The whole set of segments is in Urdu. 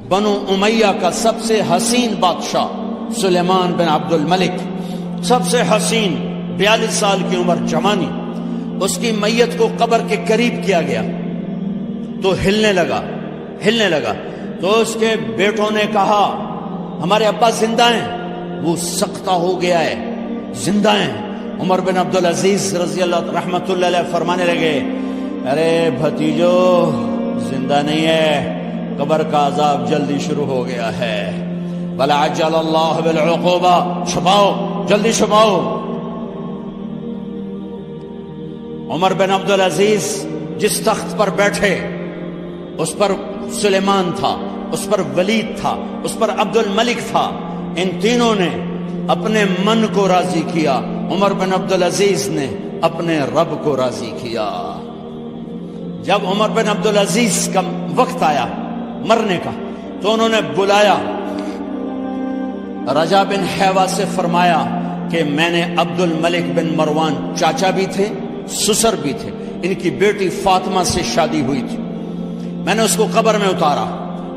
بنو امیہ کا سب سے حسین بادشاہ سلیمان بن عبد الملک، سب سے حسین، 42 سال کی عمر، جوانی، اس کی میت کو قبر کے قریب کیا گیا تو ہلنے لگا تو اس کے بیٹوں نے کہا ہمارے ابا زندہ ہیں، وہ سختہ ہو گیا ہے، زندہ ہیں۔ عمر بن عبدالعزیز رضی اللہ رحمت اللہ علیہ فرمانے لگے ارے بھتیجو زندہ نہیں ہے، قبر کا عذاب جلدی شروع ہو گیا ہے، بلا عجل اللہ بالعقوبہ، چھپاؤ جلدی چھپاؤ۔ عمر بن عبدالعزیز جس تخت پر بیٹھے اس پر سلیمان تھا، اس پر ولید تھا، اس پر عبد الملک تھا، ان تینوں نے اپنے من کو راضی کیا، عمر بن عبدالعزیز نے اپنے رب کو راضی کیا۔ جب عمر بن عبدالعزیز کا وقت آیا مرنے کا تو انہوں نے بلایا رجا بن حیوہ سے، فرمایا کہ میں نے عبد الملک بن مروان، چاچا بھی تھے سسر بھی تھے، ان کی بیٹی فاطمہ سے شادی ہوئی تھی، میں نے اس کو قبر میں اتارا،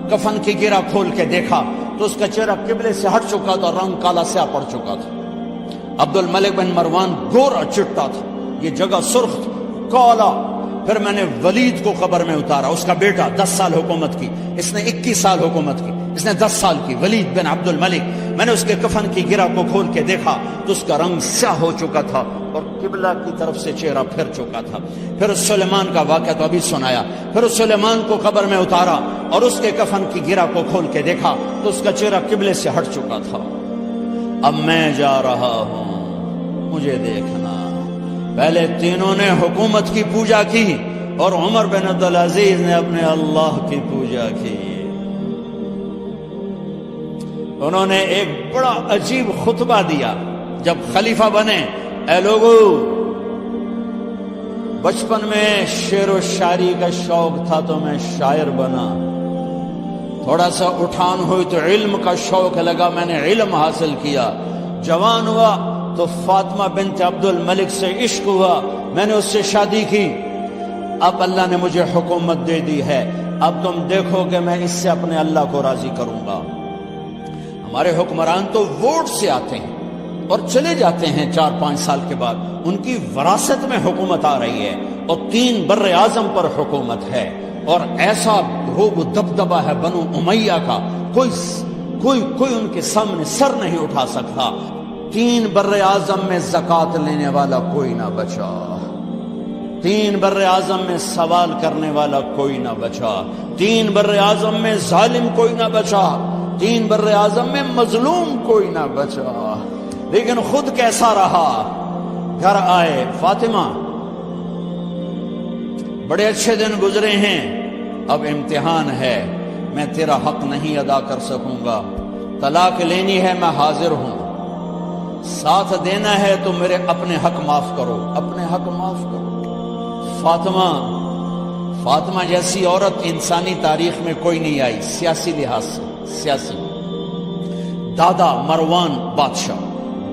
کفن کی گرہ کھول کے دیکھا تو اس کا چہرہ قبلے سے ہٹ چکا تھا، رنگ کالا سیاہ پڑ چکا تھا۔ عبد الملک بن مروان گورا چٹا تھا، یہ جگہ سرخ تھی، کالا۔ پھر میں نے ولید کو قبر میں اتارا، اس کا بیٹا 10 سال حکومت کی، اس نے 21 سال حکومت کی، اس نے 10 سال کی، ولید بن عبد الملک۔ میں نے اس کے کفن کی گرہ کو کھول کے دیکھا تو اس کا رنگ سیاہ ہو چکا تھا اور قبلہ کی طرف سے چہرہ پھر چکا تھا۔ پھر اس سلیمان کا واقعہ تو ابھی سنایا، پھر اس سلیمان کو قبر میں اتارا اور اس کے کفن کی گرہ کو کھول کے دیکھا تو اس کا چہرہ قبلے سے ہٹ چکا تھا۔ اب میں جا رہا ہوں، مجھے دیکھنا۔ پہلے تینوں نے حکومت کی پوجا کی اور عمر بن عبدالعزیز نے اپنے اللہ کی پوجا کی۔ انہوں نے ایک بڑا عجیب خطبہ دیا جب خلیفہ بنے، اے لوگو، بچپن میں شعر و شاعری کا شوق تھا تو میں شاعر بنا، تھوڑا سا اٹھان ہوئی تو علم کا شوق لگا، میں نے علم حاصل کیا، جوان ہوا تو فاطمہ بنت عبد الملک سے عشق ہوا، میں نے اس سے شادی کی، اب اللہ نے مجھے حکومت دے دی ہے، اب تم دیکھو کہ میں اس سے اپنے اللہ کو راضی کروں گا۔ ہمارے حکمران تو ووٹ سے آتے ہیں اور چلے جاتے ہیں 4-5 سال کے بعد، ان کی وراثت میں حکومت آ رہی ہے اور 3 بر اعظم پر حکومت ہے، اور ایسا روب و دبدبہ ہے بنو امیہ کا، کوئی ان کے سامنے سر نہیں اٹھا سکتا۔ 3 بر اعظم میں زکوٰۃ لینے والا کوئی نہ بچا، 3 بر اعظم میں سوال کرنے والا کوئی نہ بچا، 3 بر اعظم میں ظالم کوئی نہ بچا، 3 بر اعظم میں مظلوم کوئی نہ بچا۔ لیکن خود کیسا رہا؟ گھر آئے، فاطمہ بڑے اچھے دن گزرے ہیں، اب امتحان ہے، میں تیرا حق نہیں ادا کر سکوں گا، طلاق لینی ہے میں حاضر ہوں، ساتھ دینا ہے تو میرے اپنے حق معاف کرو، اپنے حق معاف کرو۔ فاطمہ جیسی عورت انسانی تاریخ میں کوئی نہیں آئی، سیاسی لحاظ سے، سیاسی، دادا مروان بادشاہ،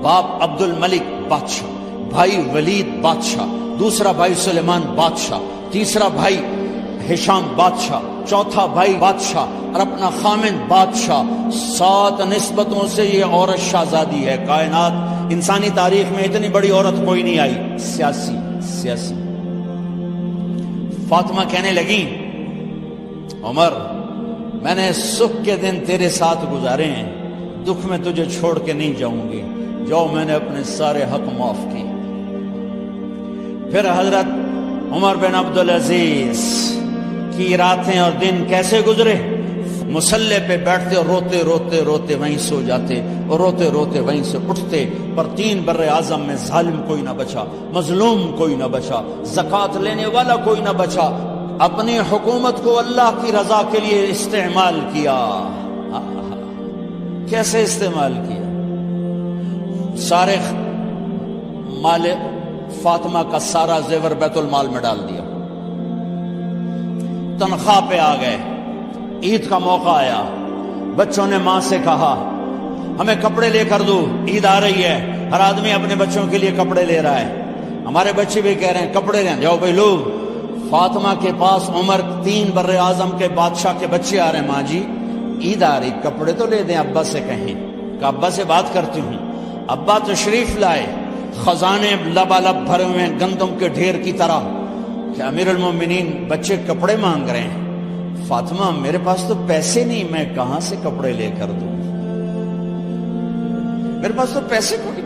باپ عبد الملک بادشاہ، بھائی ولید بادشاہ، دوسرا بھائی سلیمان بادشاہ، تیسرا بھائی ہشام بادشاہ، چوتھا بھائی بادشاہ اور اپنا خامن بادشاہ، 7 نسبتوں سے یہ عورت شہزادی ہے۔ کائنات انسانی تاریخ میں اتنی بڑی عورت کوئی نہیں آئی، سیاسی۔ فاطمہ کہنے لگی عمر، میں نے سکھ کے دن تیرے ساتھ گزارے ہیں، دکھ میں تجھے چھوڑ کے نہیں جاؤں گی، جاؤ میں نے اپنے سارے حق معاف کیے۔ پھر حضرت عمر بن عبدالعزیز کی راتیں اور دن کیسے گزرے؟ مصلے پہ بیٹھتے اور روتے وہیں سو جاتے اور روتے وہیں سے اٹھتے، پر 3 بر اعظم میں ظالم کوئی نہ بچا، مظلوم کوئی نہ بچا، زکوٰۃ لینے والا کوئی نہ بچا، اپنی حکومت کو اللہ کی رضا کے لیے استعمال کیا۔ کیسے استعمال کیا؟ سارے مال فاطمہ کا سارا زیور بیت المال میں ڈال دیا، تنخواہ پہ آ گئے، عید کا موقع آیا، بچوں نے ماں سے کہا ہمیں کپڑے لے کر دو، عید آ رہی ہے، ہر آدمی اپنے بچوں کے لیے کپڑے لے رہا ہے، ہمارے بچے بھی کہہ رہے ہیں کپڑے لیں، جاؤ بھائی لو۔ فاطمہ کے پاس عمر 3 بر اعظم کے بادشاہ کے بچے آ رہے ہیں، ماں جی عید آ رہی، کپڑے تو لے دیں، ابا سے کہیں کہ ابا سے بات کرتی ہوں۔ ابا تشریف لائے، خزانے لبالب بھرے ہوئے ہیں گندم کے ڈھیر کی طرح، کہ امیر المومنین بچے کپڑے مانگ رہے ہیں۔ فاطمہ میرے پاس تو پیسے نہیں، میں کہاں سے کپڑے لے کر دوں، میرے پاس تو پیسے کوئی۔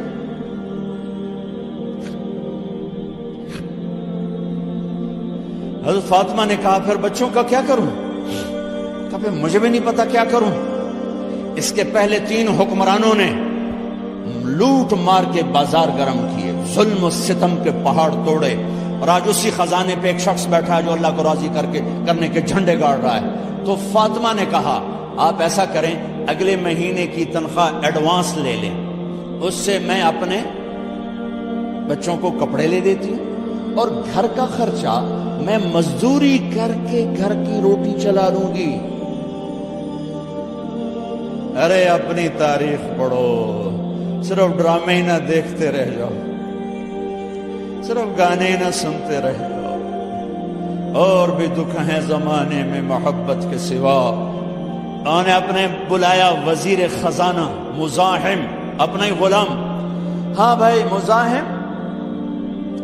حضرت فاطمہ نے کہا پھر بچوں کا کیا کروں؟ کہا پھر مجھے بھی نہیں پتا کیا کروں۔ اس کے پہلے 3 حکمرانوں نے لوٹ مار کے بازار گرم کیے، ظلم و ستم کے پہاڑ توڑے، اور آج اسی خزانے پہ ایک شخص بیٹھا ہے جو اللہ کو راضی کرنے کے جھنڈے گاڑ رہا ہے۔ تو فاطمہ نے کہا آپ ایسا کریں، اگلے مہینے کی تنخواہ ایڈوانس لے لیں، اس سے میں اپنے بچوں کو کپڑے لے دیتی ہوں، اور گھر کا خرچہ میں مزدوری کر کے گھر کی روٹی چلا لوں گی۔ ارے اپنی تاریخ پڑھو، صرف ڈرامے ہی نہ دیکھتے رہ جاؤ، صرف گانے ہی نہ سنتے رہ جاؤ، اور بھی دکھ ہیں زمانے میں محبت کے سوا۔ انہوں نے اپنے بلایا وزیر خزانہ مزاحم، اپنا ہی غلام، ہاں بھائی مزاحم،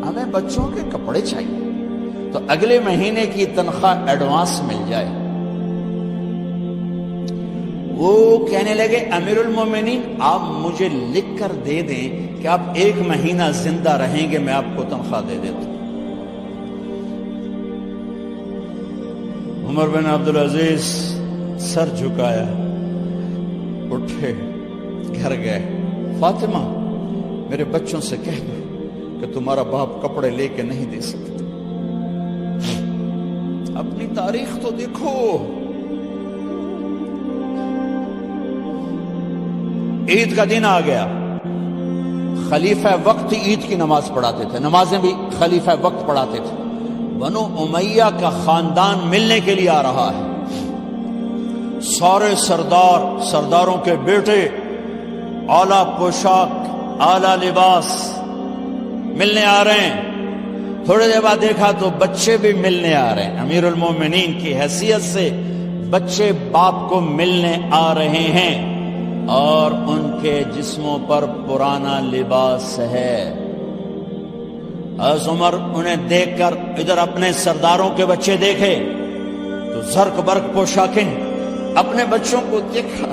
ہمیں بچوں کے کپڑے چاہیے، تو اگلے مہینے کی تنخواہ ایڈوانس مل جائے۔ وہ کہنے لگے امیر المومنین آپ مجھے لکھ کر دے دیں کہ آپ 1 مہینہ زندہ رہیں گے، میں آپ کو تنخواہ دے دیتا ہوں۔ عمر بن عبدالعزیز سر جھکایا، اٹھے، گھر گئے، فاطمہ میرے بچوں سے کہہ دو کہ تمہارا باپ کپڑے لے کے نہیں دے سکتا۔ اپنی تاریخ تو دیکھو، عید کا دن آ گیا، خلیفہ وقت عید کی نماز پڑھاتے تھے، نمازیں بھی خلیفہ وقت پڑھاتے تھے۔ بنو امیہ کا خاندان ملنے کے لیے آ رہا ہے، سارے سرداروں کے بیٹے اعلیٰ پوشاک، اعلیٰ لباس ملنے آ رہے ہیں۔ تھوڑے دیر بعد دیکھا تو بچے بھی ملنے آ رہے ہیں، امیر المومنین کی حیثیت سے بچے باپ کو ملنے آ رہے ہیں، اور ان کے جسموں پر پرانا لباس ہے۔ حضرت عمر انہیں دیکھ کر ادھر اپنے سرداروں کے بچے دیکھے تو زرق برق پوشاکیں، اپنے بچوں کو دیکھا۔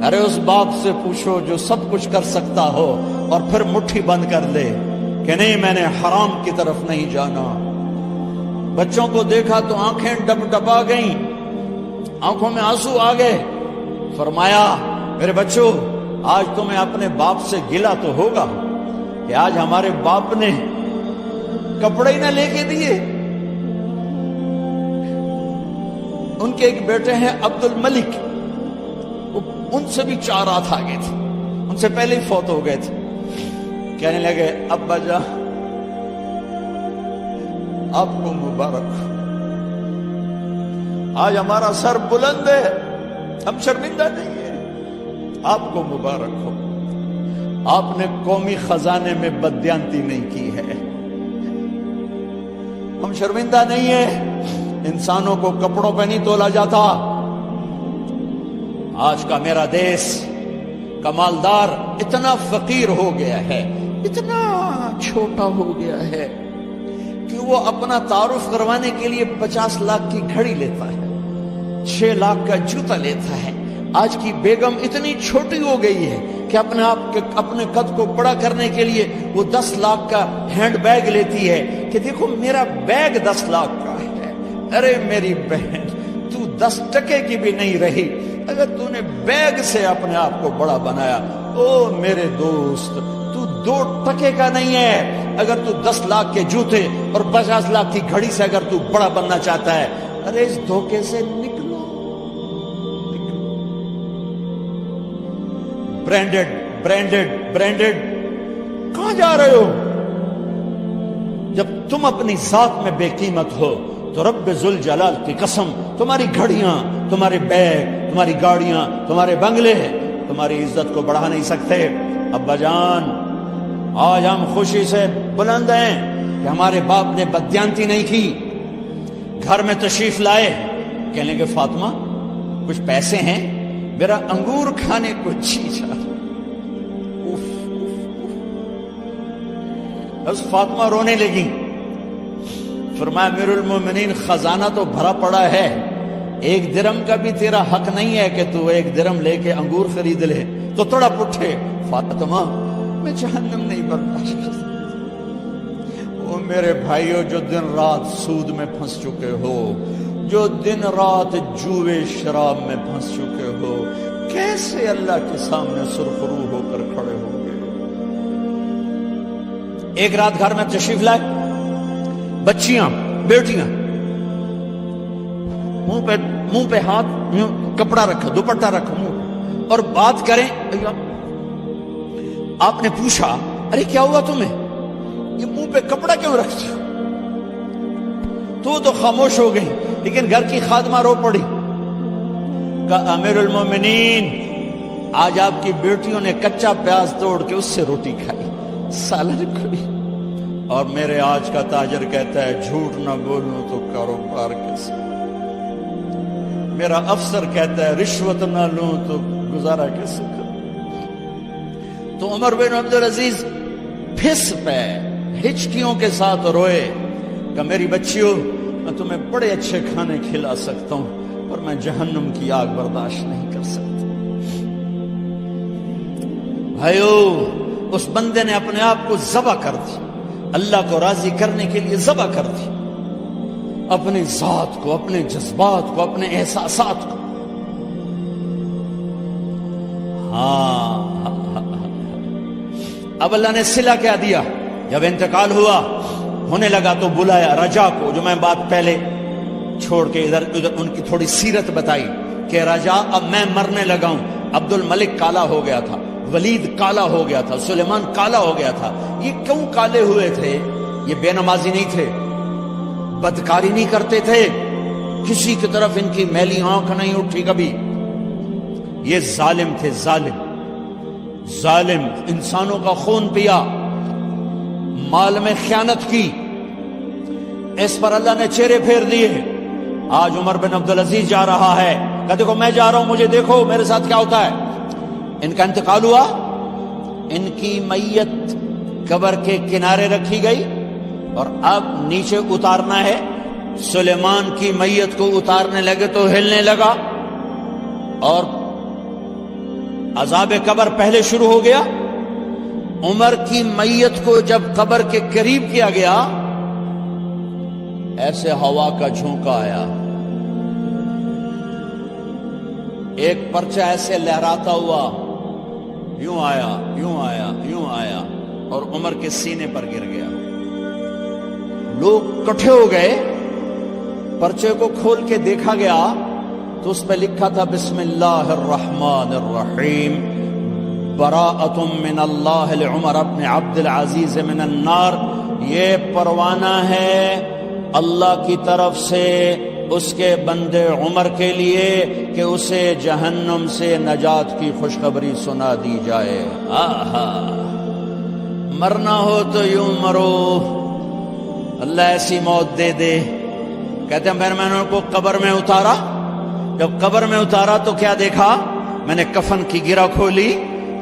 ارے اس باپ سے پوچھو جو سب کچھ کر سکتا ہو اور پھر مٹھی بند کر لے کہ نہیں میں نے حرام کی طرف نہیں جانا۔ بچوں کو دیکھا تو آنکھیں ڈب ڈبا گئیں، آنکھوں میں آنسو آ گئے۔ فرمایا میرے بچوں آج تمہیں اپنے باپ سے گلہ تو ہوگا کہ آج ہمارے باپ نے کپڑے ہی نہ لے کے دیے۔ ان کے ایک بیٹے ہیں عبد الملک، ان سے بھی 4 ہاتھ آگے تھے، ان سے پہلے ہی فوت ہو گئے تھے۔ کہنے لگے ابا جان آپ کو مبارک، آج ہمارا سر بلند ہے، ہم شرمندہ نہیں ہیں، آپ کو مبارک ہو، آپ نے قومی خزانے میں بددیانتی نہیں کی ہے، ہم شرمندہ نہیں ہیں، انسانوں کو کپڑوں پہ نہیں تولا جاتا۔ آج کا میرا دیس کا مالدار اتنا فقیر ہو گیا ہے، اتنا چھوٹا ہو گیا ہے کہ وہ اپنا تعارف کروانے کے لیے 50 لاکھ کی گھڑی لیتا ہے، 6 لاکھ کا جوتا لیتا ہے۔ آج کی بیگم اتنی چھوٹی ہو گئی ہے کہ اپنے قد کو بڑا کرنے کے لیے وہ 10 لاکھ کا ہینڈ بیگ لیتی ہے کہ دیکھو میرا بیگ 10 لاکھ کا ہے۔ ارے میری بہن تو 10 ٹکے کی بھی نہیں رہی اگر تو نے بیگ سے اپنے آپ کو بڑا بنایا۔ او میرے دوست تو 2 ٹکے کا نہیں ہے اگر تو 10 لاکھ کے جوتے اور 50 لاکھ کی گھڑی سے اگر تو بڑا بننا چاہتا ہے۔ ارے اس دھوکے سے نکلو۔ برینڈڈ کہاں جا رہے ہو؟ جب تم اپنی ذات میں بے قیمت ہو تو رب ذوالجلال کی قسم تمہاری گھڑیاں، تمہارے بیگ، تمہاری گاڑیاں، تمہارے بنگلے تمہاری عزت کو بڑھا نہیں سکتے۔ ابا جان آج ہم خوشی سے بلند ہیں کہ ہمارے باپ نے بددیانتی نہیں کی۔ گھر میں تشریف لائے، کہنے لگے فاطمہ کچھ پیسے ہیں، میرا انگور کھانے کو جی چاہ۔ بس فاطمہ رونے لگی، فرمایا امیر المومنین خزانہ تو بھرا پڑا ہے، 1 درم کا بھی تیرا حق نہیں ہے کہ تو 1 درم لے کے انگور خرید لے۔ تو تھوڑا پٹھے، فاطمہ میں جہنم نہیں برداشت کر سکتی۔ وہ میرے بھائیوں جو دن رات سود میں پھنس چکے ہو، جو دن رات جوے شراب میں پھنس چکے ہو، کیسے اللہ کے سامنے سرخرو ہو کر کھڑے ہو گے؟ ایک رات گھر میں تشریف لائے، بچیاں بیٹیاں، منہ پہ ہاتھ، کپڑا رکھا، دوپٹہ رکھا منہ، اور بات کریں۔ آپ نے پوچھا ارے کیا ہوا تمہیں، یہ منہ پہ کپڑا کیوں رکھتے ہو؟ تو خاموش ہو گئی، لیکن گھر کی خادمہ رو پڑی، کہا امیر المومنین آج آپ کی بیٹیوں نے کچا پیاز توڑ کے اس سے روٹی کھائی، سالن کھائی، اور میرے آج کا تاجر کہتا ہے جھوٹ نہ بولوں تو کاروبار کیسے، میرا افسر کہتا ہے رشوت نہ لوں تو گزارا کیسے کروں۔ تو عمر بن عبدالعزیز پھس پہ ہچکیوں کے ساتھ روئے کہ میری بچیوں میں تمہیں بڑے اچھے کھانے کھلا سکتا ہوں پر میں جہنم کی آگ برداشت نہیں کر سکتا۔ بھائیو، اس بندے نے اپنے آپ کو ذبح کر دی، اللہ کو راضی کرنے کے لیے ذبح کر دی، اپنی ذات کو، اپنے جذبات کو، اپنے احساسات کو۔ اب اللہ نے صلہ کیا دیا، جب انتقال ہوا ہونے لگا تو بلایا رجا کو، جو میں بات پہلے چھوڑ کے ادھر ان کی تھوڑی سیرت بتائی کہ رجا اب میں مرنے لگا ہوں۔ عبد الملک کالا ہو گیا تھا، ولید کالا ہو گیا تھا، سلیمان کالا ہو گیا تھا۔ یہ کیوں کالے ہوئے تھے؟ یہ بے نمازی نہیں تھے، بدکاری نہیں کرتے تھے، کسی کی طرف ان کی میلی آنکھ نہیں اٹھی کبھی۔ یہ ظالم تھے، ظالم انسانوں کا خون پیا، مال میں خیانت کی، اس پر اللہ نے چہرے پھیر دیے۔ آج عمر بن عبدالعزیز جا رہا ہے، کہ دیکھو میں جا رہا ہوں، مجھے دیکھو میرے ساتھ کیا ہوتا ہے۔ ان کا انتقال ہوا، ان کی میت قبر کے کنارے رکھی گئی، اور اب نیچے اتارنا ہے۔ سلیمان کی میت کو اتارنے لگے تو ہلنے لگا، اور عذاب قبر پہلے شروع ہو گیا۔ عمر کی میت کو جب قبر کے قریب کیا گیا، ایسے ہوا کا جھونکا آیا، ایک پرچہ ایسے لہراتا ہوا یوں آیا، یوں آیا، یوں آیا، اور عمر کے سینے پر گر گیا۔ لوگ کٹھے ہو گئے، پرچے کو کھول کے دیکھا گیا تو اس پہ لکھا تھا بسم اللہ الرحمن الرحیم، براءۃ من اللہ لعمر بن عبد العزیز من النار۔ یہ پروانہ ہے اللہ کی طرف سے اس کے بندے عمر کے لیے کہ اسے جہنم سے نجات کی خوشخبری سنا دی جائے۔ آہا، مرنا ہو تو یوں مرو، اللہ ایسی موت دے دے۔ کہتے ہیں میں نے ان کو قبر میں اتارا، جب قبر میں اتارا تو کیا دیکھا؟ میں نے کفن کی گرہ کھولی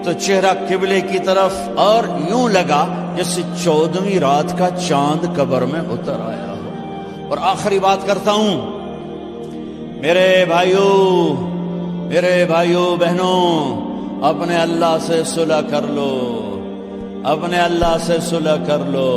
تو چہرہ قبلے کی طرف، اور یوں لگا جیسے 14ویں رات کا چاند قبر میں اتر آیا ہو۔ اور آخری بات کرتا ہوں، میرے بھائیوں بہنوں، اپنے اللہ سے صلح کر لو، اپنے اللہ سے صلح کر لو۔